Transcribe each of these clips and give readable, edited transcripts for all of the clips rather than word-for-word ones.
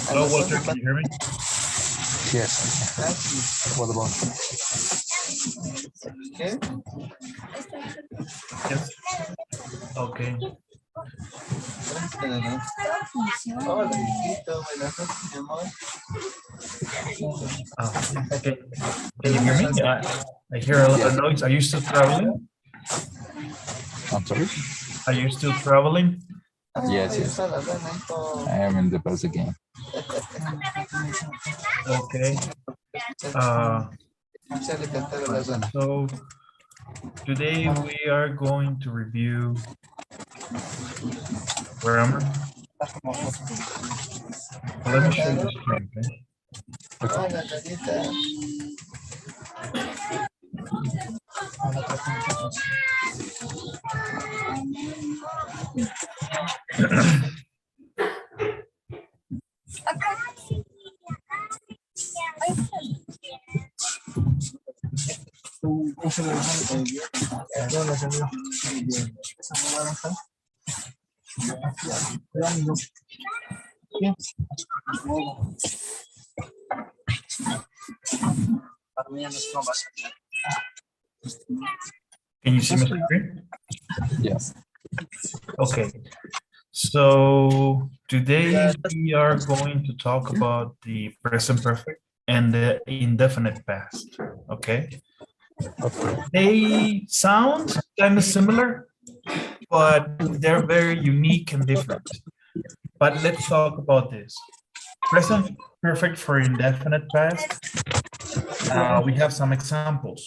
Hello, Walter, can you hear me? Yes. What about? Yes. Okay. Okay. Can you hear me? I hear a lot of noise. Are you still traveling? I'm sorry? Are you still traveling? Yes. I am in the bus again. Okay. So today we are going to review grammar. Let me show you the screen, okay? Can you see my screen? Yes. Okay. So today we are going to talk about the present perfect and the indefinite past. Okay. They sound kind of similar, but they're very unique and different. But let's talk about this. Present perfect for indefinite past. We have some examples.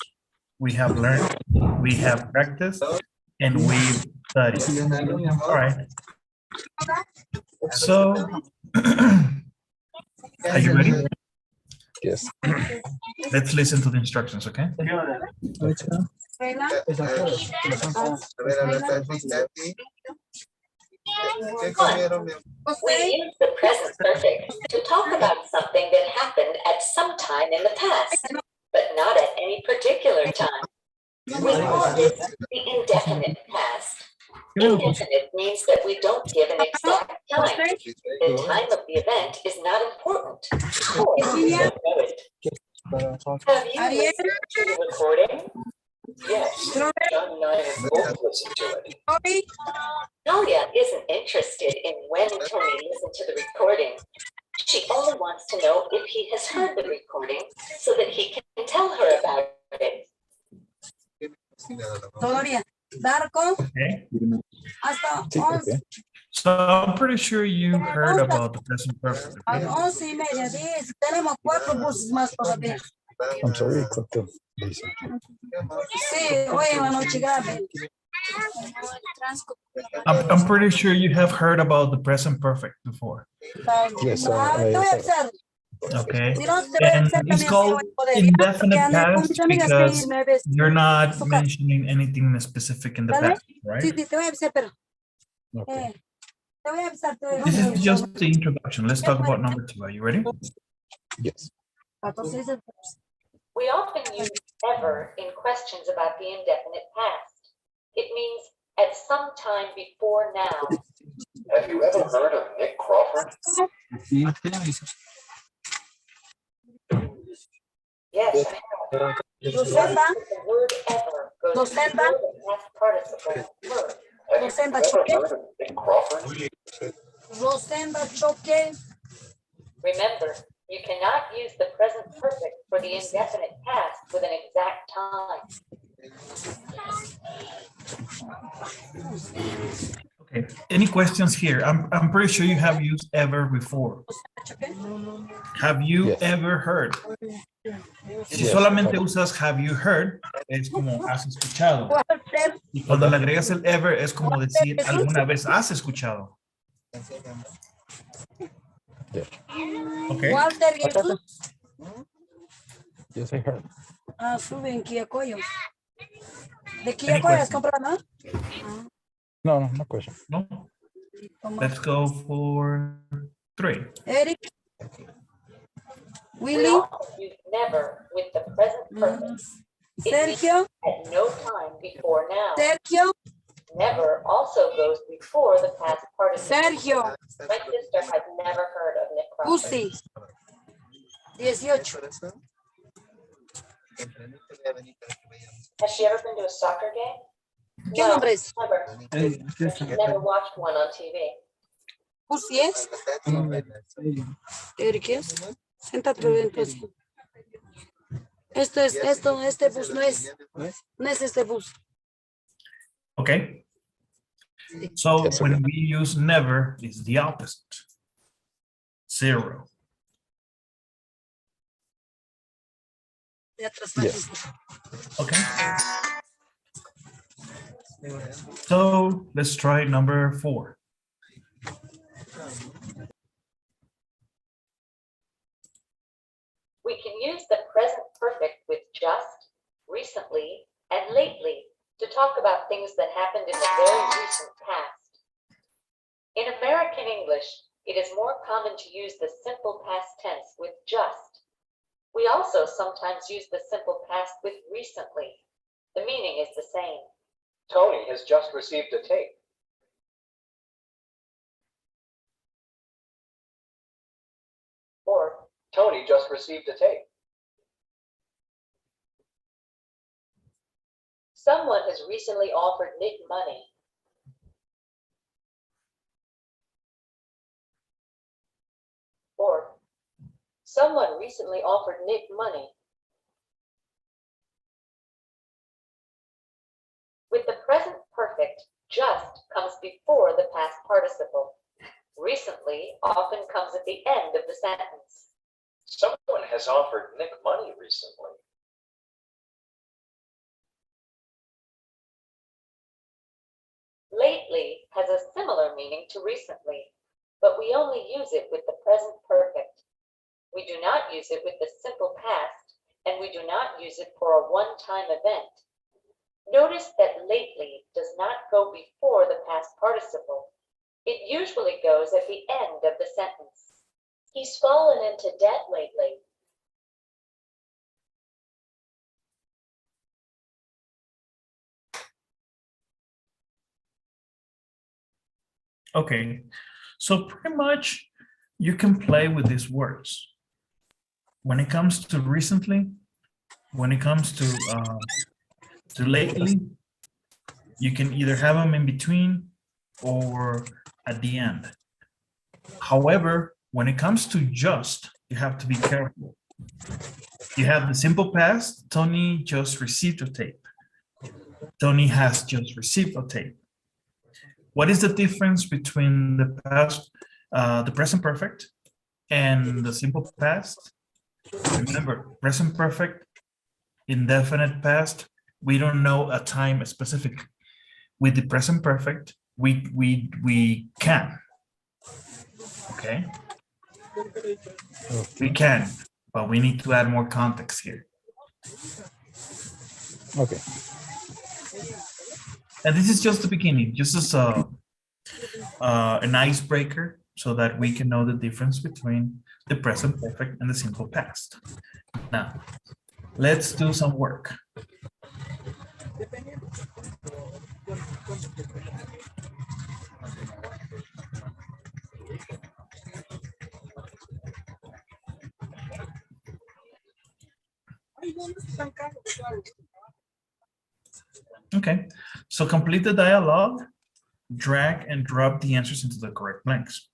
We have learned, we have practiced, and we've studied. All right. So, are you ready? Yes. Let's listen to the instructions, okay? We use the present perfect to talk about something that happened at some time in the past, but not at any particular time. We call this the indefinite past. Indefinite means that we don't give an exact time. The time of the event is not important. Or we don't know it. Have you listened to the recording? Yes, John and I have both listened to it. Talia isn't interested in when Tony listened to the recording. She only wants to know if he has heard the recording so that he can tell her about it. Okay. So I'm pretty sure you heard about the present perfect. Okay? I'm sorry. I'm pretty sure you have heard about the present perfect before. Yes. Okay. And it's called indefinite past because you're not mentioning anything specific in the past, right? Okay. This is just the introduction. Let's talk about number 2. Are you ready? Yes. We often use ever in questions about the indefinite past. It means at some time before now. Have you ever heard of Nick Crawford? Yes, I have. The word ever goes before the past participle verb. Have you ever heard of Nick Crawford? Remember, you cannot use the present perfect for the indefinite past with an exact time. Okay. Any questions here? I'm pretty sure you have used ever before. Have you ever heard? Si solamente usas have you heard, es como has escuchado. Y cuando le agregas el ever, es como decir alguna vez has escuchado. Okay. Yes, I heard. No question. No? Let's go for 3. Eric. We also use never with the present perfect. Sergio, At no time before now. Sergio, Never also goes before the past participle. Sergio, My sister has never heard of Nick Crawford. Pussy. 18. Has she ever been to a soccer game? ¿Qué nombre es? Never. She's never watched one on TV. Pussy es. Ergues. Siéntate dentro así. Este bus no es. No es este bus. Okay. So when we use never, it's the opposite. 0. Yes. Okay. So let's try number 4. We can use the present perfect with just, recently, and lately to talk about things that happened in the very recent past. In American English, it is more common to use the simple past tense with just. We also sometimes use the simple past with recently. The meaning is the same. Tony has just received a tape. Or, Tony just received a tape. someone has recently offered Nick money. Or, someone recently offered Nick money. With the present perfect, just comes before the past participle. Recently often comes at the end of the sentence. Someone has offered Nick money recently. Lately has a similar meaning to recently, but we only use it with the present perfect. We do not use it with the simple past, and we do not use it for a one-time event. Notice that lately does not go before the past participle. It usually goes at the end of the sentence. He's fallen into debt lately. Okay, so pretty much you can play with these words. When it comes to recently, when it comes to lately, you can either have them in between or at the end. However, when it comes to just, you have to be careful. You have the simple past. Tony just received a tape. Tony has just received a tape. What is the difference between the past, the present perfect and the simple past? Remember, present perfect, indefinite past, we don't know a time specific. With the present perfect, we can. Okay? We can, but we need to add more context here. Okay. And this is just the beginning, just as an icebreaker so that we can know the difference between the present perfect and the simple past. Now, let's do some work. Okay, so complete the dialogue, drag and drop the answers into the correct blanks.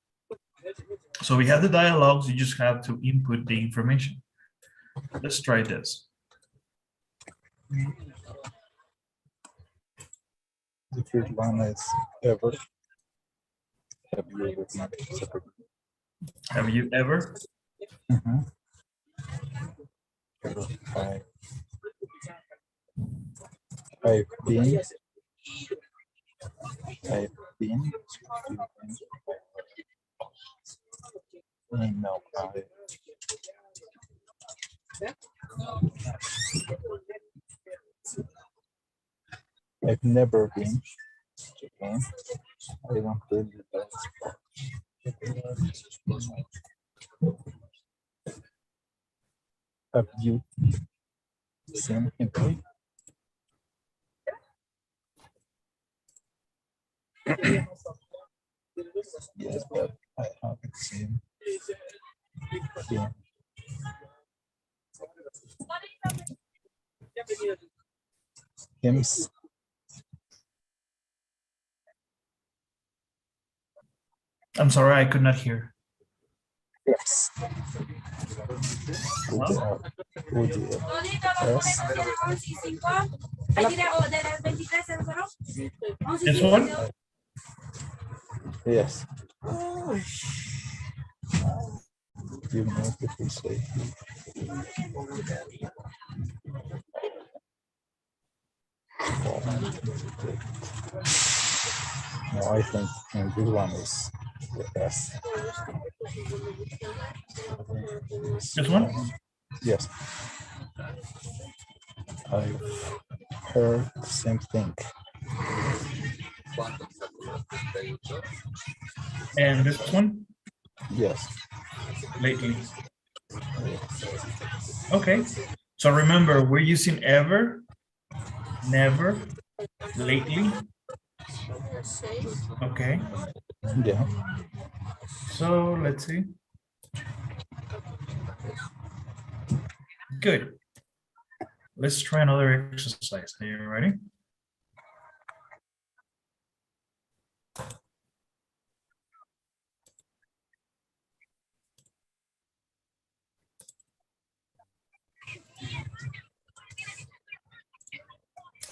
So we have the dialogues, you just have to input the information. Let's try this. The first one is ever. Have you ever been separate? Have you ever? I've been. No, I've never been. Okay. I don't believe that. Have you seen him play? Yes, but I haven't seen him. Hymns. I'm sorry, I could not hear. Yes. Huh? This one? Yes. You know people say. No, I think this one is the best. This one? Yes. I've heard the same thing. And this one? Yes. Lately. Okay. So remember, we're using ever, never, lately. Okay. Yeah. So let's see. Good. Let's try another exercise. Are you ready?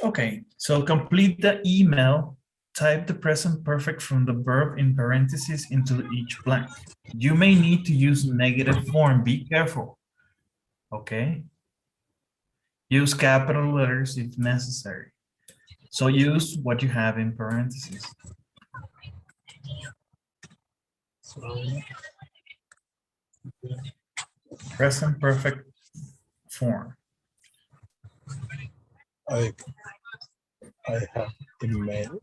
Okay, so complete the email. Type the present perfect from the verb in parentheses into each blank. You may need to use negative form. Be careful. Okay. Use capital letters if necessary. So use what you have in parentheses. Present perfect form. I have emailed.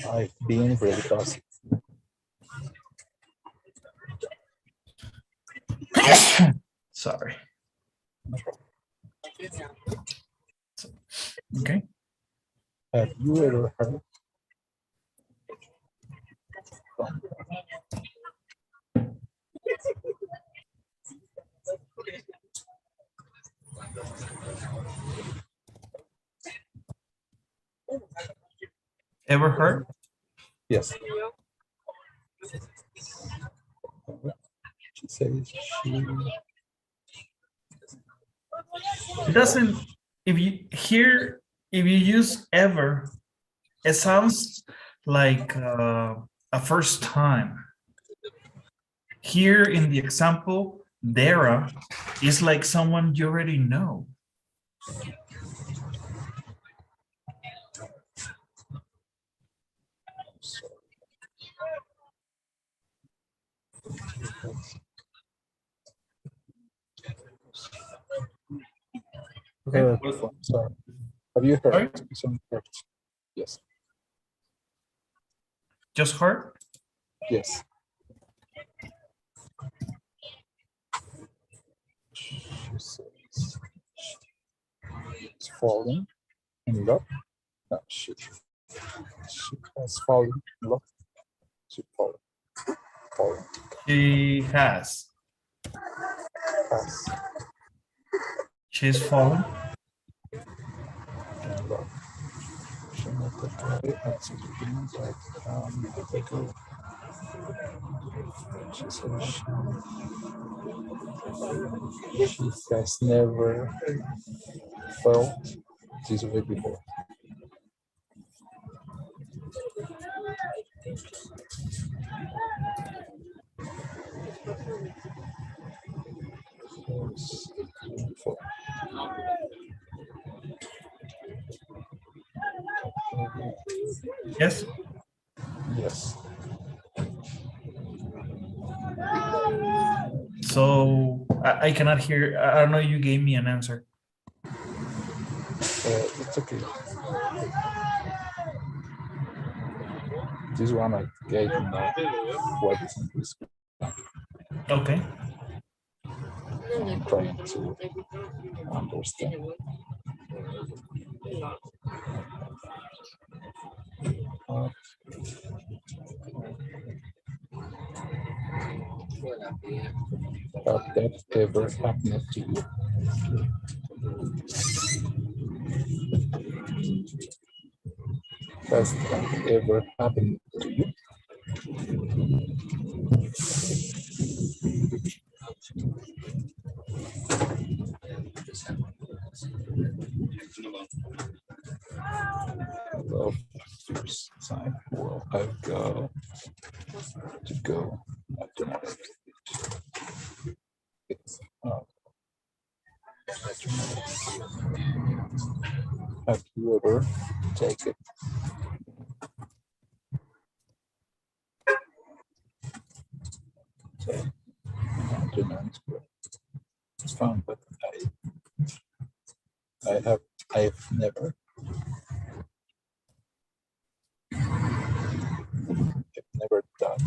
I've been really busy. Sorry. Okay. Have you ever heard? Ever heard? Yes. She says she. It doesn't, if you hear, if you use ever, it sounds like a first time. Here in the example, Dara is like someone you already know. Okay. Sorry. Have you heard Sorry? some words? Yes. Just heard? Yes. She says she's falling in love. No, she has fallen in love. She fallen. She has. Has She's fallen. in love. She noted it at the beginning, but she says she has never felt this way before. Yes. Yes. So I cannot hear. I don't know. You gave me an answer. It's okay. This one I gave you now. What is in this? Okay. trying to understand. Have that ever happened to you? Has that ever happened to you? Well, first time, well, I've got to go. It's have you ever taken maintenance? It's fun, but I've never done.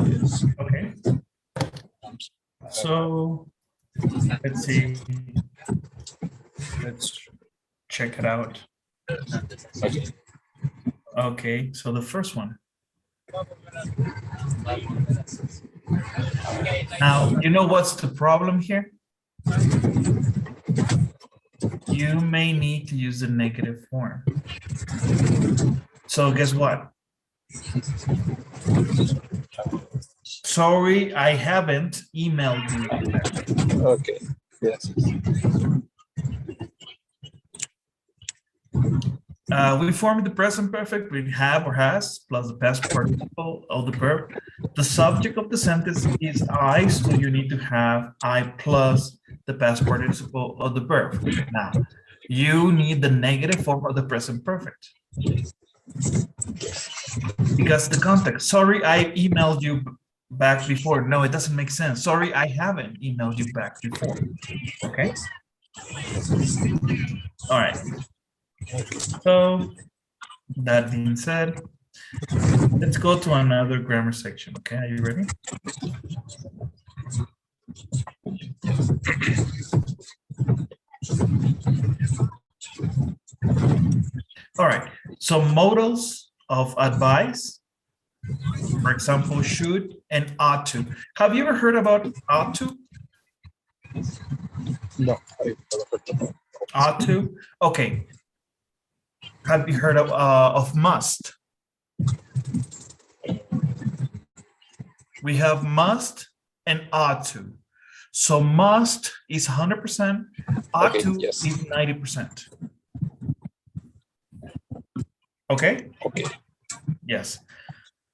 Yes. Okay. So let's see. Let's check it out. Okay. Okay, so the first one. Now, you know what's the problem here? You may need to use the negative form. So guess what? Sorry, I haven't emailed you. Okay. Yes. We formed the present perfect with have or has plus the past participle of the verb. The subject of the sentence is I, so you need to have I plus the past participle of the verb. Now, you need the negative form of the present perfect. Because the context, sorry, I emailed you back before. No, it doesn't make sense. Sorry, I haven't emailed you back before. Okay. All right. So that being said, let's go to another grammar section. Okay, are you ready? All right, so modals of advice, for example, should and ought to. Have you ever heard about ought to? No, I've never heard of that. Ought to? Okay. Have you heard of must? We have must and ought to. So must is 100%, ought Okay, to yes. is 90%. Okay? Okay. Yes.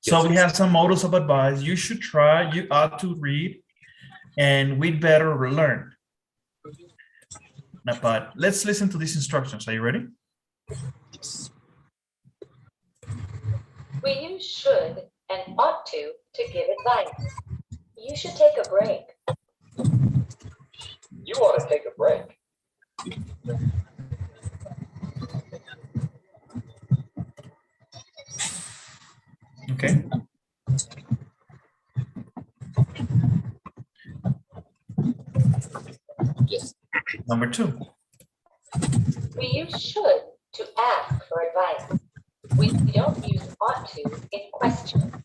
So we have some models of advice. You should try, you ought to read, and we'd better learn. But let's listen to these instructions. Are you ready? We use should and ought to give advice. You should take a break. You ought to take a break. Okay. Yes. Number 2. We use should to ask for advice. We don't use ought to in question.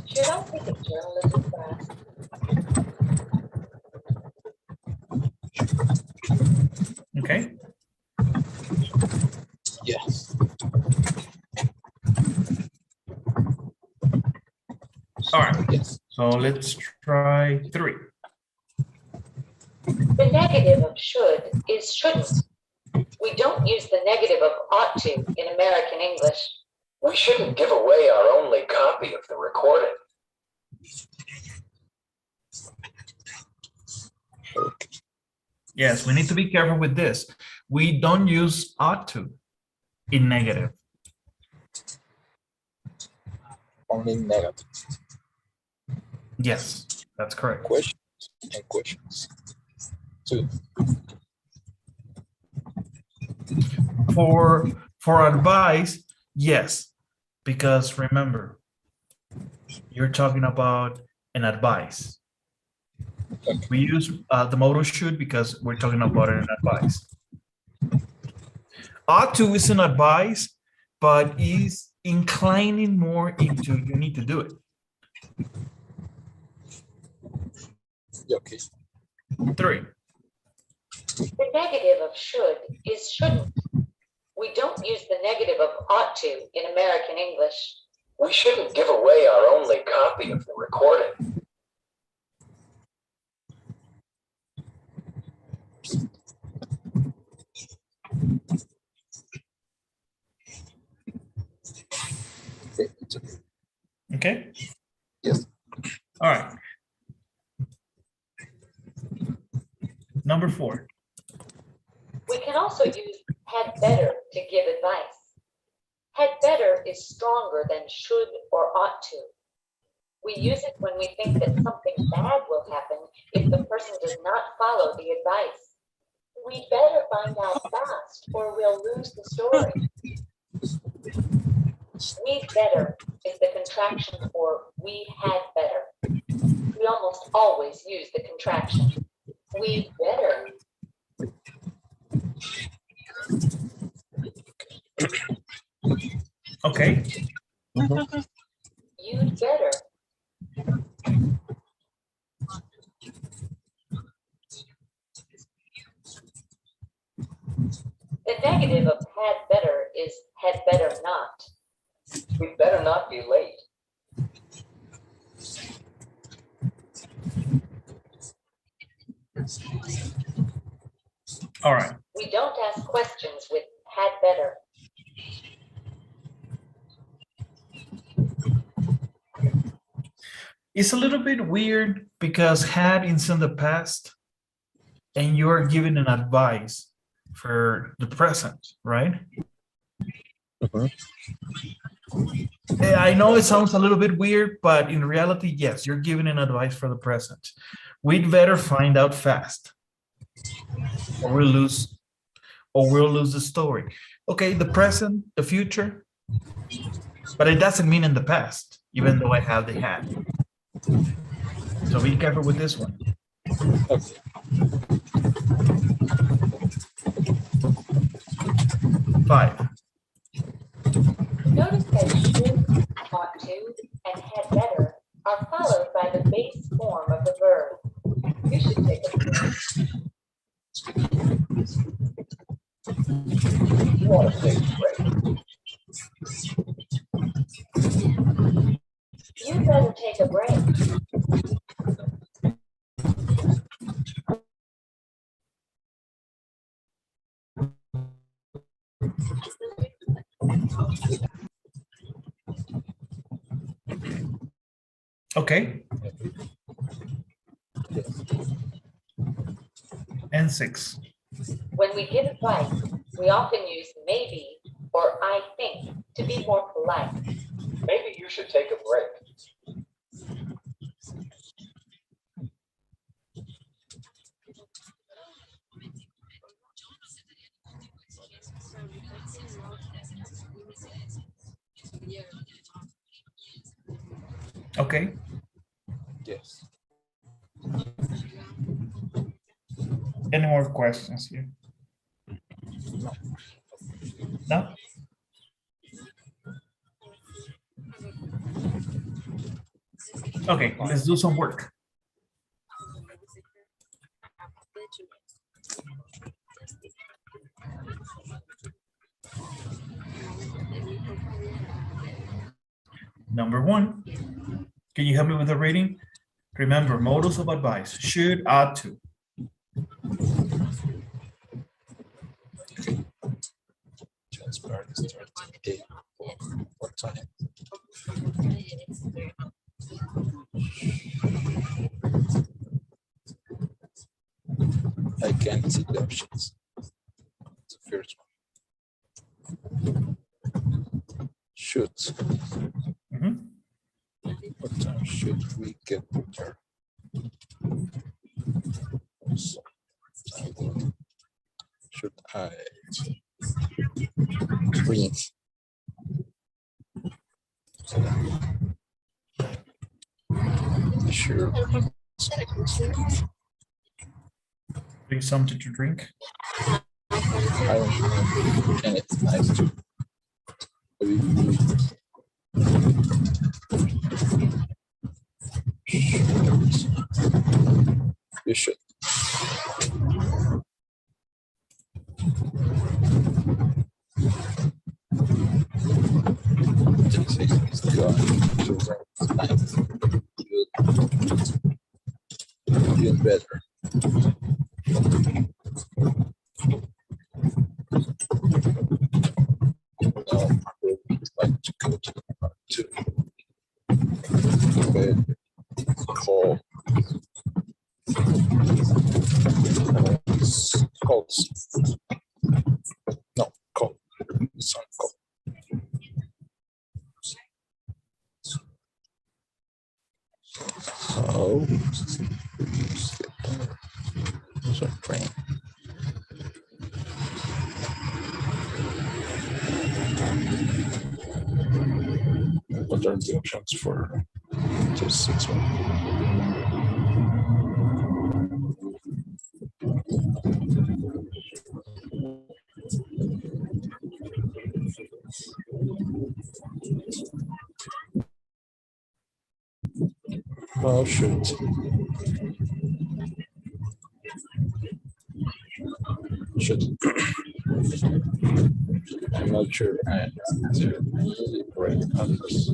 Should I take a journalism class? Okay. Yes. All right. Yes. So let's try 3. The negative of should is shouldn't. We don't use the negative of ought to in American English. We shouldn't give away our only copy of the recording. Okay. Yes, we need to be careful with this. We don't use ought to in negative. Only negative. Yes, that's correct. Questions and questions. 2. For advice, yes. because remember, you're talking about an advice. We use the modal should because we're talking about an advice. Ought to is an advice, but is inclining more into you need to do it. Yeah, okay. 3. The negative of should is shouldn't. We don't use the negative of ought to in American English. We shouldn't give away our only copy of the recording. Okay? Yes. All right. Number 4. We can also use had better to give advice. Had better is stronger than should or ought to. We use it when we think that something bad will happen if the person does not follow the advice. We better find out fast or we'll lose the story. We better is the contraction for we had better. We almost always use the contraction. We better. Okay. You'd better. The negative of had better is had better not. We better not be late. All right. We don't ask questions with had better. It's a little bit weird because had is in the past and you're giving an advice for the present, right? I know it sounds a little bit weird, but in reality, yes, you're giving an advice for the present. We'd better find out fast or we'll lose the story. Okay, the present, the future, but it doesn't mean in the past, even though I have the had. So be careful with this one. Okay. 'Notice5. that should, ought to, and had better are followed by the base form of the verb. You should take a break. You want to take a break. You better take a break. Okay. And 6. When we give advice, we often use maybe or I think to be more polite. Maybe you should take a break. Okay. Yes. Any more questions here? No? Okay, let's do some work. Number 1, can you help me with the reading? Remember, modals of advice, should, ought to. Transparent start at 8. What time? I can't see the options. The first one. Should. Mhm. What time should we get there? So, should I bring Sure. Drink something to drink. I don't know. And it's nice to. You should. Even better. Like to go to part two. Bed, call. Calls. No, call. It's on call. So train. What are the options for just 6-1? Oh shoot. Should. I'm not sure I answered the correct answers.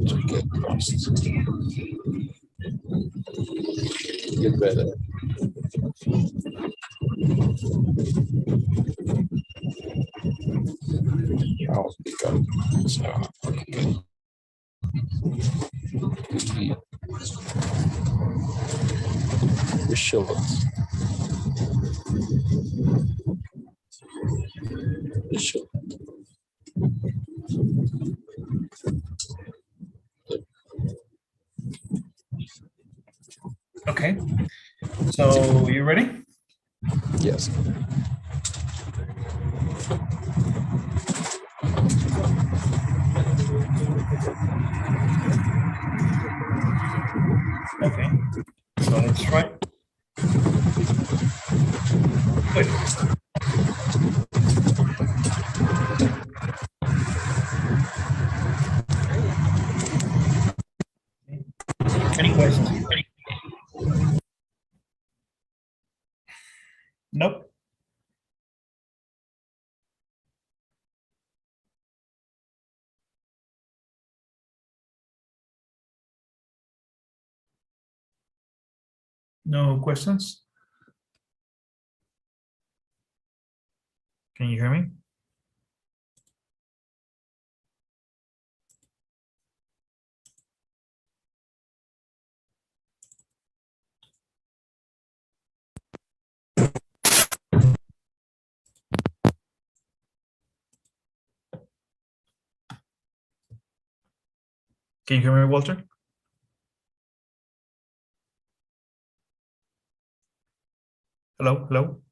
To get lost. Get better. I'll pick up. So, okay. The shillings. The shilling. Okay. So you ready? Yes. Okay. So let's try. Good. Any questions? Nope. No questions? Can you hear me? Can you hear me, Walter? Hello, hello.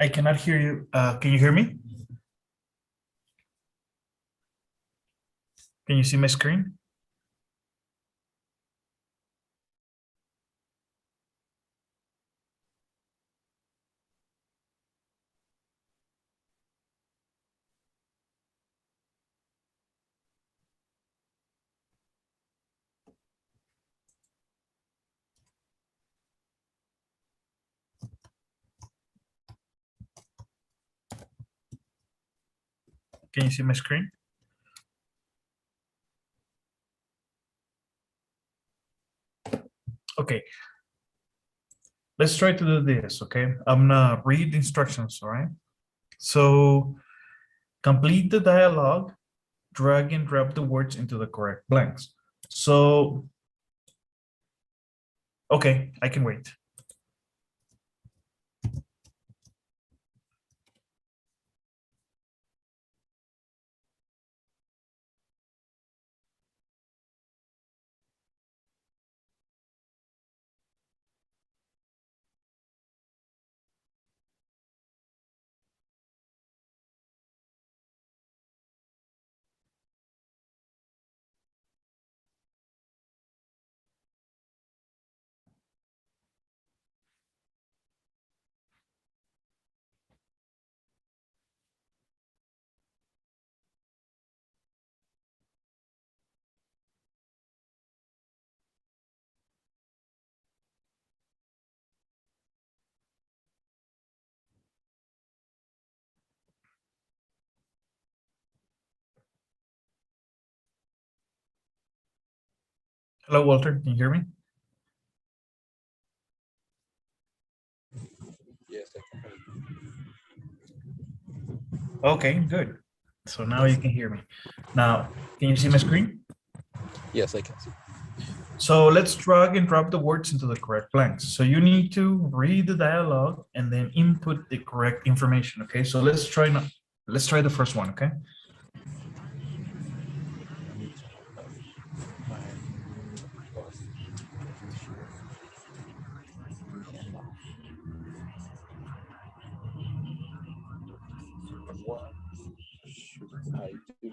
I cannot hear you. Can you hear me? Can you see my screen? Can you see my screen? Okay. Let's try to do this, okay? I'm gonna read the instructions, all right? So complete the dialogue, drag and drop the words into the correct blanks. So, okay, I can wait. Hello, Walter, can you hear me? Yes, I can hear you. Okay, good. So now you can hear me. Now, can you see my screen? Yes, I can see. So let's drag and drop the words into the correct blanks. So you need to read the dialogue and then input the correct information. Okay, so let's try the first one. Okay. What should I do?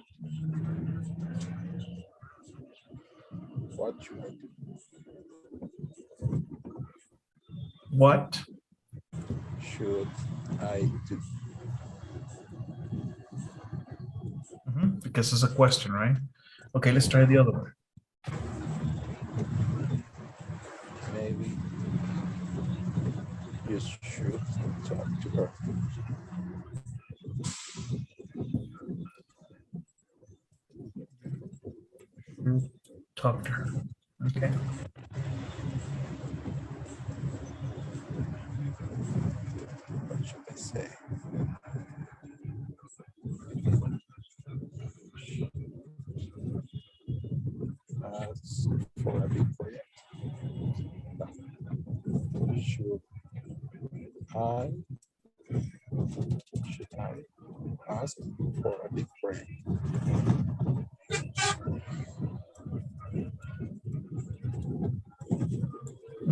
What should I do? What? Should I do? Because it's a question, right? Okay, let's try the other one. Maybe you should talk to her. Talk to her. Okay. What should I say? As for a big project. Should I ask for a big project?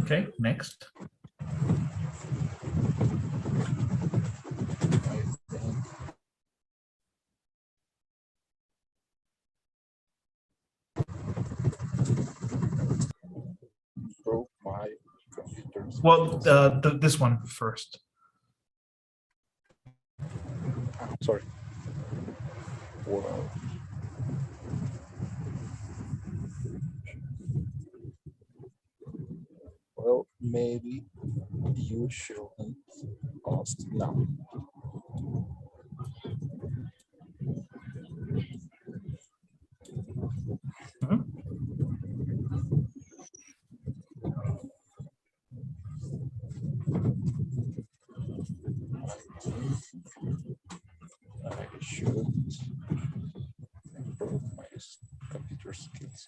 Okay, next. Broke my computer. Well, this one first. Sorry. Well, maybe you shouldn't ask now. I should improve my computer skills.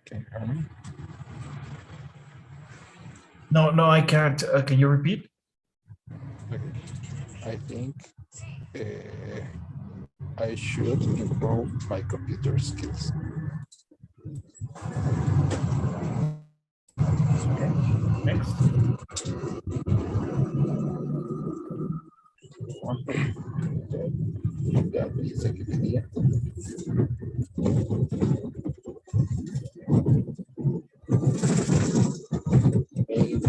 Can you hear me? No, I can't. Can you repeat? Okay. I think I should improve my computer skills. Okay. Next. Ya dice que quería. Maybe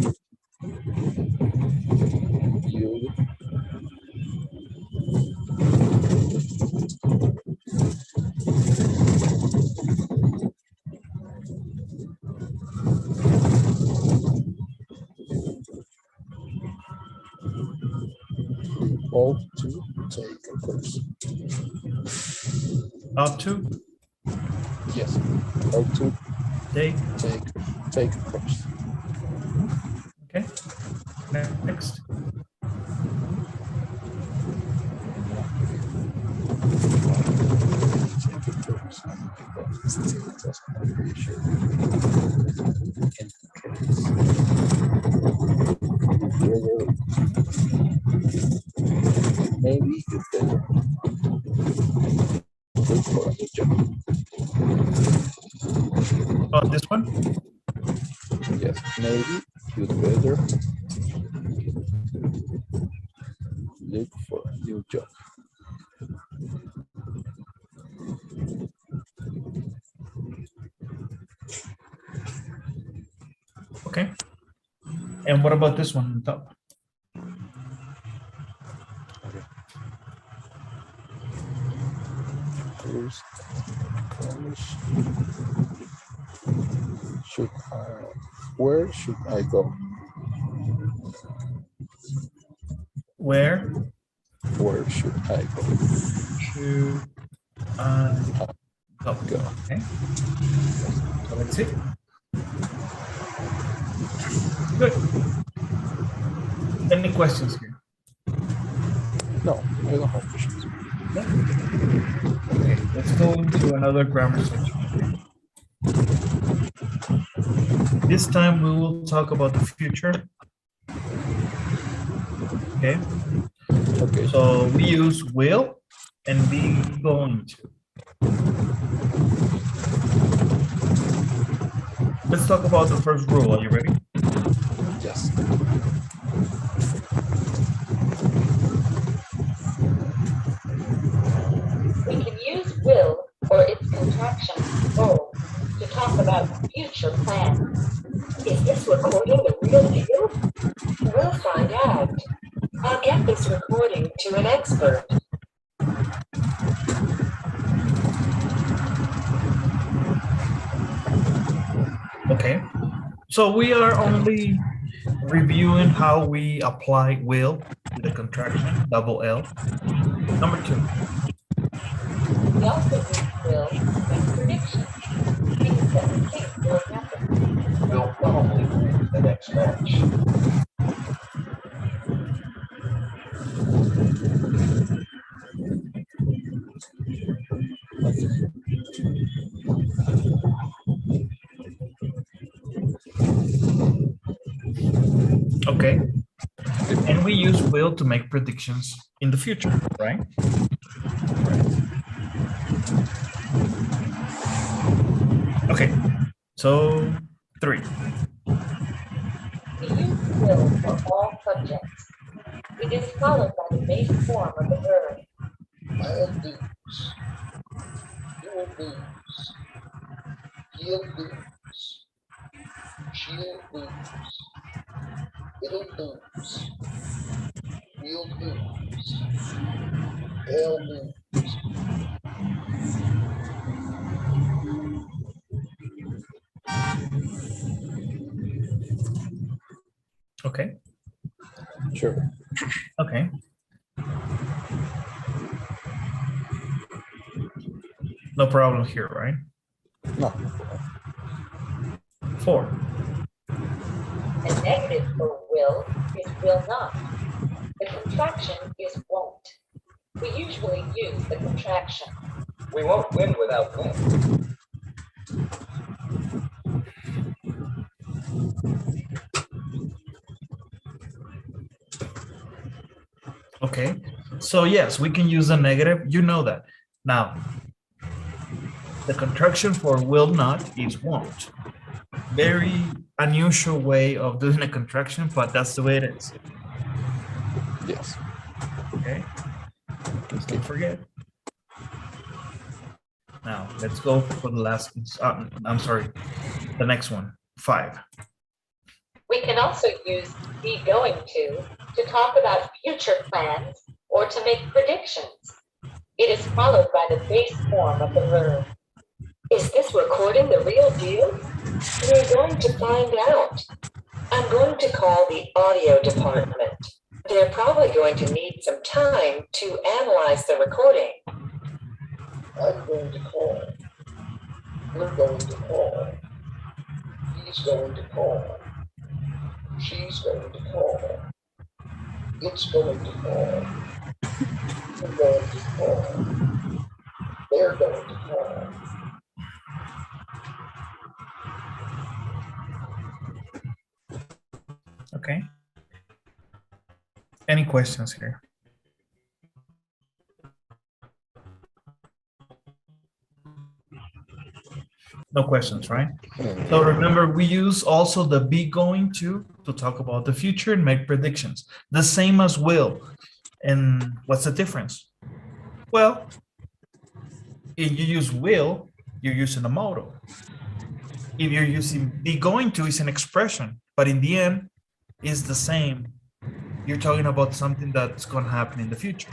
you ought to take a course. Up to Yes, ought to take. take a course. Okay. Next. Take a course and still doesn't appreciate maybe you better look for a new job. Oh, this one. Yes, maybe you'd better look for a new job. Okay. And what about this one on top? Course, where should I go? Where Where should I go? should I go? Go. Okay. So let's see. Good. Any questions here? No, I don't have questions. No? Okay, let's go into another grammar section. This time we will talk about the future. Okay. Okay. So we use will and be going to. Let's talk about the first rule. Are you ready? Yes. We can use will or its contraction, goal, to talk about future plans. Is this recording the real deal? We'll find out. I'll get this recording to an expert. Okay. So we are only reviewing how we apply will to the contraction, double L. Number 2. We also use will with predictions. Things that we think will happen. We'll probably win the next match. Okay. And we use will to make predictions in the future, right? Okay. So 3. We use will for all subjects. It is followed by the base form of the verb. I'll lose. You will lose. He'll lose. She'll lose. It'll lose. We'll lose. They'll lose. Okay. Sure. Okay. No problem here, right? No. 4. A negative for will is will not. The contraction is won't. We usually use the contraction. We won't win without win. Okay. So yes, we can use a negative. You know that. Now, the contraction for will not is won't. Very unusual way of doing a contraction, but that's the way it is. Yes. Okay. Please don't forget. Now, let's go for the last, I'm sorry, the next one, 5. We can also use be going to talk about future plans or to make predictions. It is followed by the base form of the verb. Is this recording the real deal? We're going to find out. I'm going to call the audio department. They're probably going to need some time to analyze the recording. I'm going to call. We're going to call. He's going to call. She's going to call. It's going to call. We're going to call. They're going to call. Okay. Any questions here? No questions, right? So remember, we use also the be going to talk about the future and make predictions. The same as will. And what's the difference? Well, if you use will, you're using a modal. If you're using be going to, is an expression, but in the end, is the same. You're talking about something that's going to happen in the future.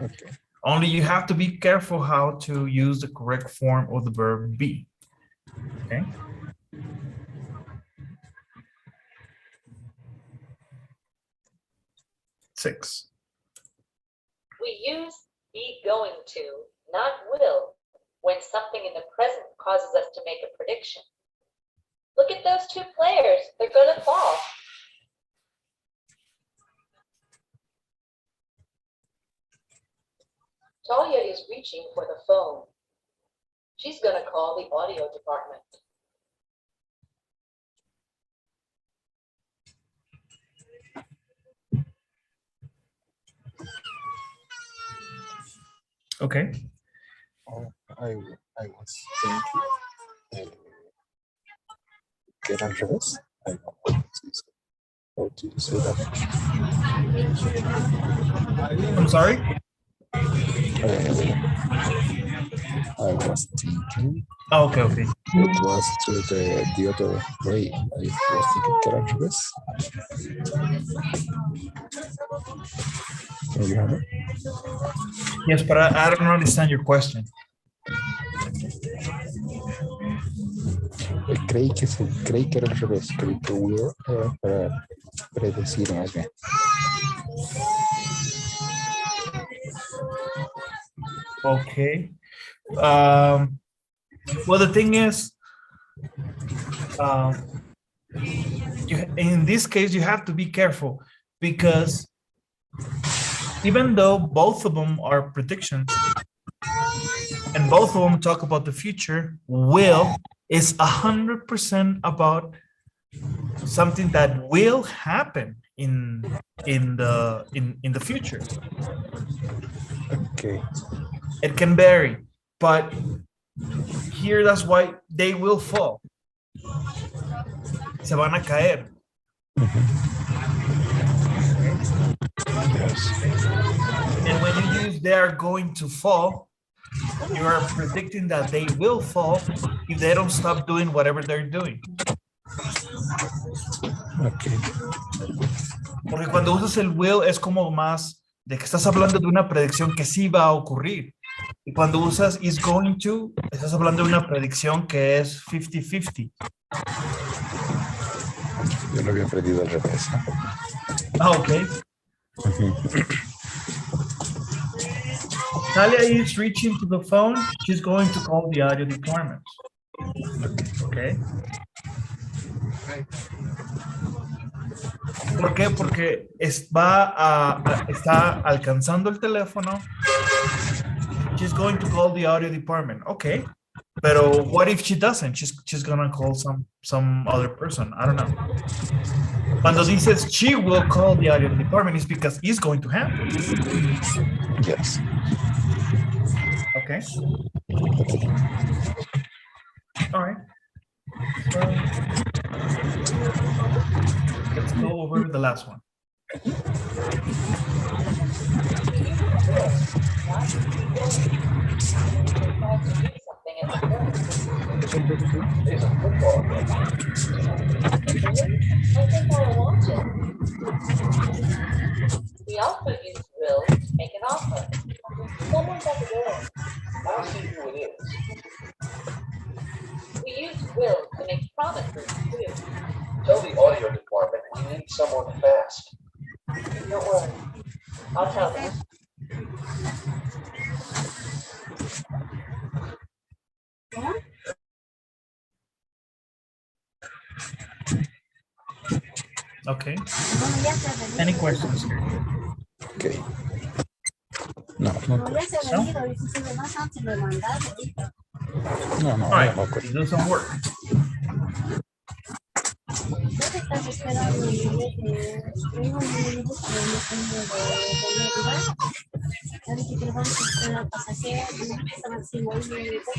Okay. Only you have to be careful how to use the correct form of the verb be. Okay. Six. We use be going to, not will, when something in the present causes us to make a prediction. Look at those 2 players. They're going to fall. Talia is reaching for the phone. She's going to call the audio department. Okay. Oh, I was thinking. Get out of this. I don't know how to say that. I'm sorry? I was thinking Oh, okay, okay. it was to the other way. I was thinking get out of this. You have it? Yes, but I don't understand your question. Creí que era al revés. Creí que will era para predecir más bien. Okay. Well, the thing is, in this case, you have to be careful because even though both of them are predictions and both of them talk about the future, will is 100% about something that will happen in the future. Okay. It can vary, but here that's why they will fall. Se van a caer. Yes. And when you use they are going to fall, you are predicting that they will fall if they don't stop doing whatever they're doing. Okay. Porque cuando usas el will es como más de que estás hablando de una predicción que sí va a ocurrir. Y cuando usas is going to, estás hablando de una predicción que es 50-50. Yo lo había aprendido al revés. Ah, ok. Talia is reaching to the phone. She's going to call the audio department. Okay. ¿Por qué? Porque está alcanzando el teléfono. She's going to call the audio department. Okay. Pero what if she doesn't? She's gonna call some other person. I don't know. Cuando dices she will call the audio department is because it's going to happen. Yes. Okay. All right. So let's go over the last one. Something at the film. There's a football game. Really? I think I'll watch it. We also use will to make an offer. Someone's at the door. I'll see who it is. We use will to make promises too. Tell the audio department we need someone fast. Don't worry. I'll tell them. Okay. Any questions here? Okay. No, no questions. No, All I right. have no Let's questions. do some work.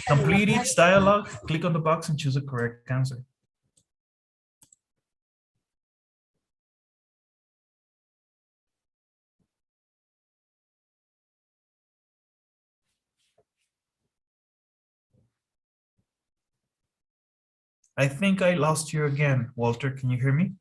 Complete each dialogue. Click on the box and choose a correct answer. I think I lost you again. Walter, can you hear me?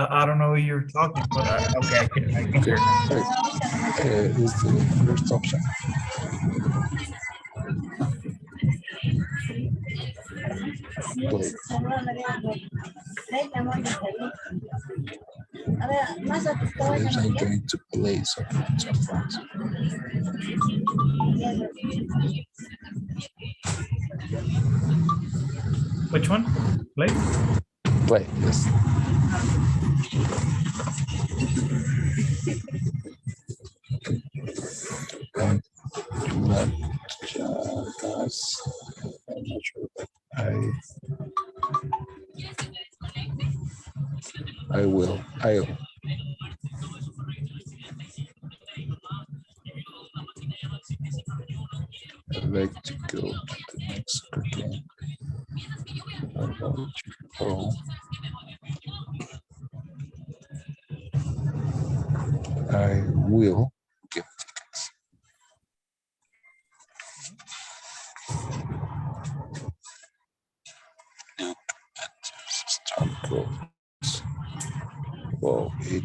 I don't know who you're talking, but okay, I can hear now. Is the first option? Play. Yes, I'm going to play some songs. Which one? Play? Play, yes. And let us, I'm not sure, but I will. I'd like to go to the next game. Oh. I will give tickets. Look at the start quotes. Well, it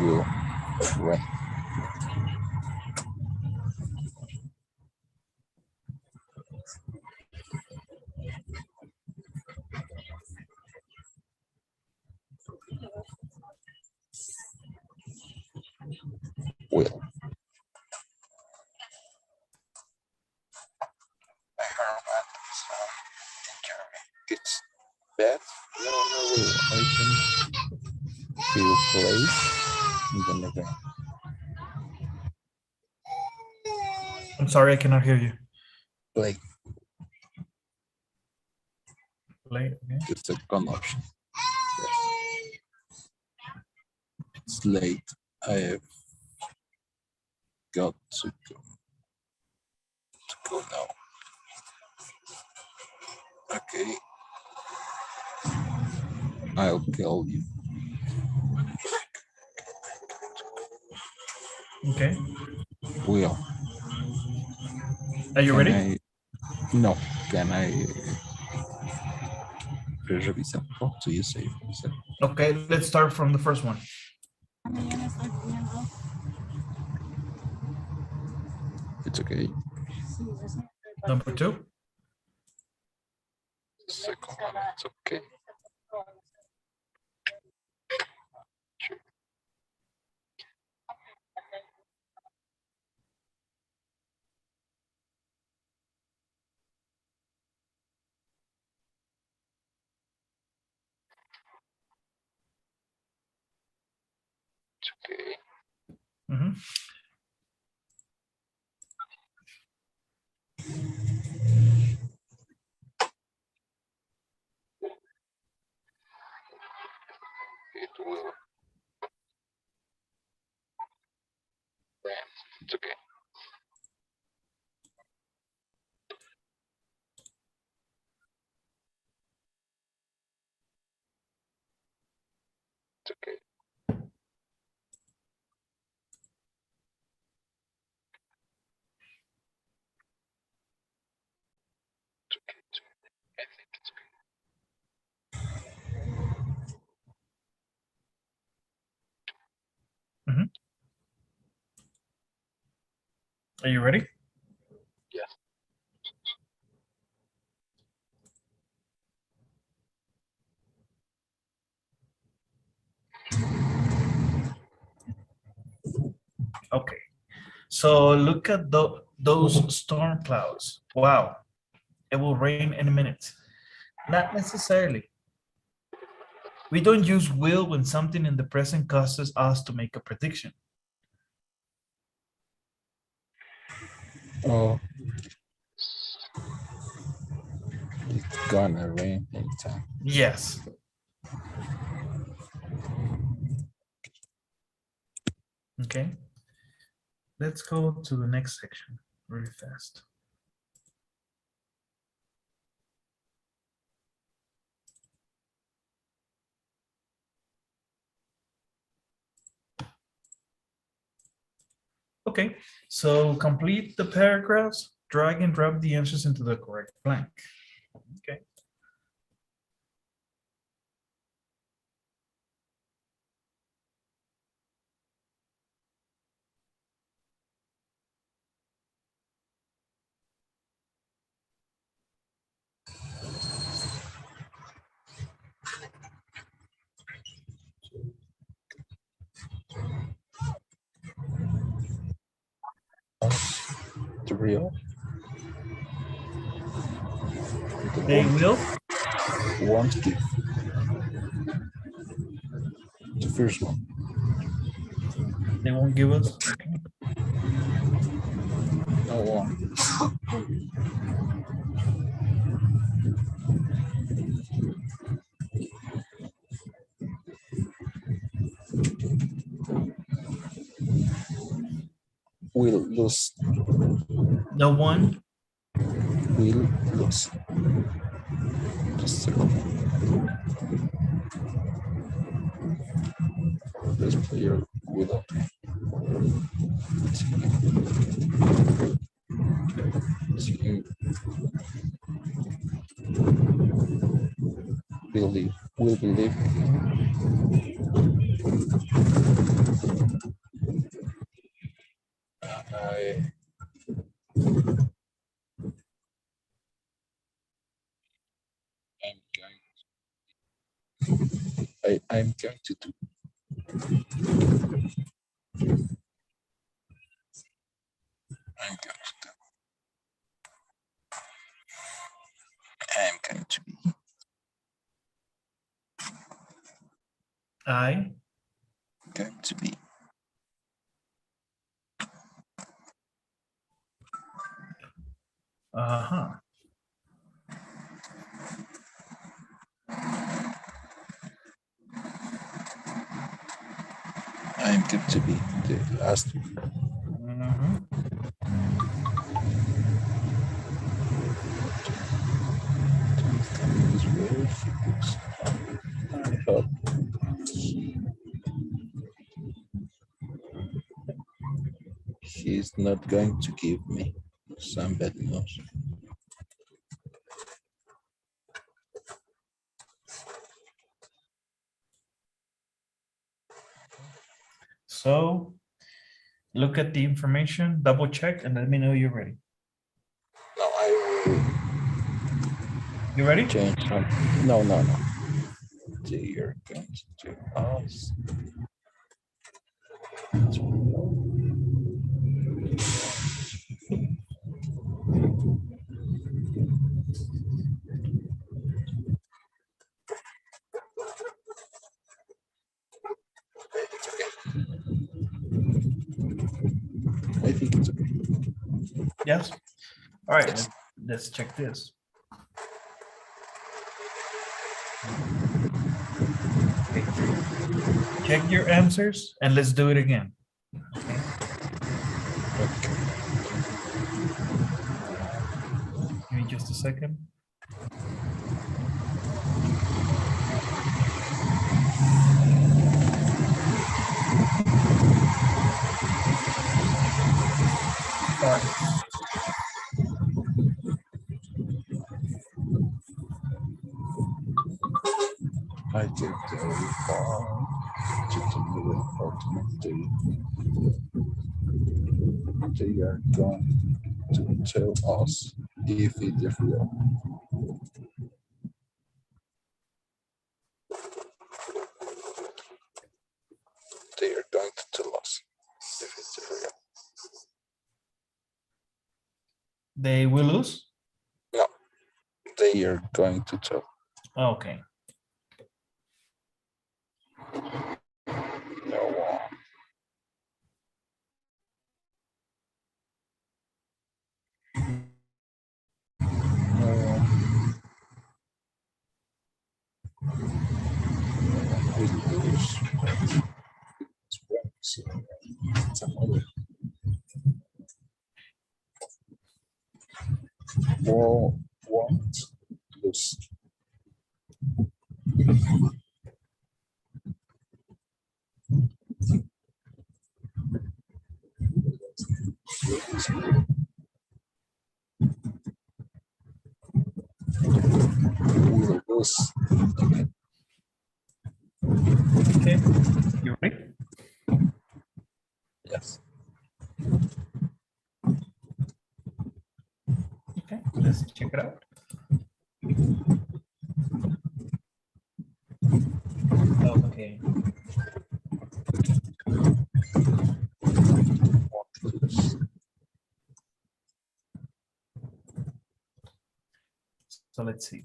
will rain. Will. I heard that in Germany. It's bad. No, I think he will play in the game. I'm sorry, I cannot hear you. Play. Play, okay. The second option. Yes. It's late. I have got to go now. Okay. I'll tell you. Okay. Will. Are you ready? No. Can I revisar? What do you say? Okay, let's start from the first one. It's okay. Number two. Second one, it's okay. Okay. Mhm. It will rain. It's okay. It's okay. It's okay. It's okay. I think it's okay. Are you ready? Yes. Okay. So look at those storm clouds. Wow. It will rain in a minute. Not necessarily. We don't use will when something in the present causes us to make a prediction. Oh, it's gonna rain anytime. Yes. Okay. Let's go to the next section really fast. Okay, so complete the paragraphs, drag and drop the answers into the correct blank. Okay. The real. They will. Won't give. The first one. They won't give us. Okay. No one. Will lose. The one. Will lose. Just a second. This player will. Team. Believe. Will believe. I. I'm going to do. I'm going to do. I'm going to be. I. Going to be. Uh-huh. I'm going to be the last one. Mhm. I hope he's not going to give me some bad news. So look at the information, double check, and let me know you're ready. No, I will You ready? change something. No. They are going to us. okay, it's okay. Yes. All right, let's check this. Okay. Check your answers and let's do it again. Okay. Okay. Give me just a second. All right. I get very far to the middle apartment. They are going to tell us if it is real. They are going to tell us if it's real. They will lose? No, they are going to tell. Okay. No. Won't lose. Will lose. Okay. You ready? Yes. Okay, let's check it out. Okay. Won't lose. So let's see.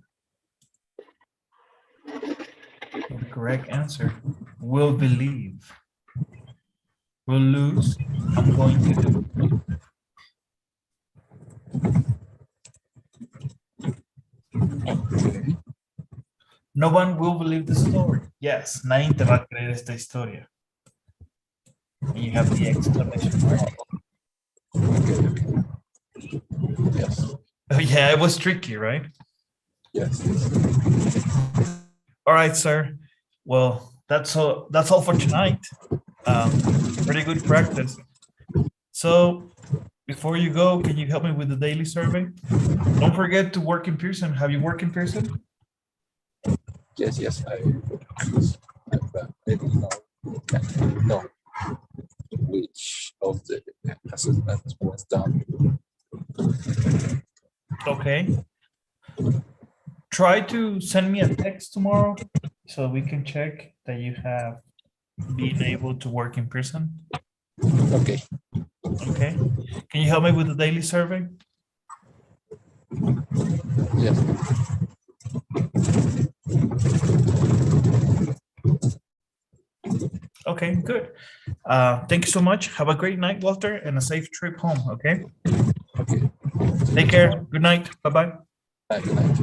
The correct answer, will believe. Will lose, I'm going to do. Okay. No one will believe the story. Yes, nadie te va a creer esta historia. And you have the exclamation mark. Okay. Yes. Oh yeah, it was tricky, right? Yes. All right, sir. Well, that's all for tonight. Pretty good practice. So before you go, can you help me with the daily survey? Don't forget to work in Pearson. Have you worked in Pearson? Yes. I don't know which of the assessments was done. Okay. Try to send me a text tomorrow so we can check that you have been able to work in person. Okay. Okay. Can you help me with the daily survey? Yes. Okay, good. Thank you so much. Have a great night, Walter, and a safe trip home, okay? Okay. Take care. Good night. Bye-bye. Good night.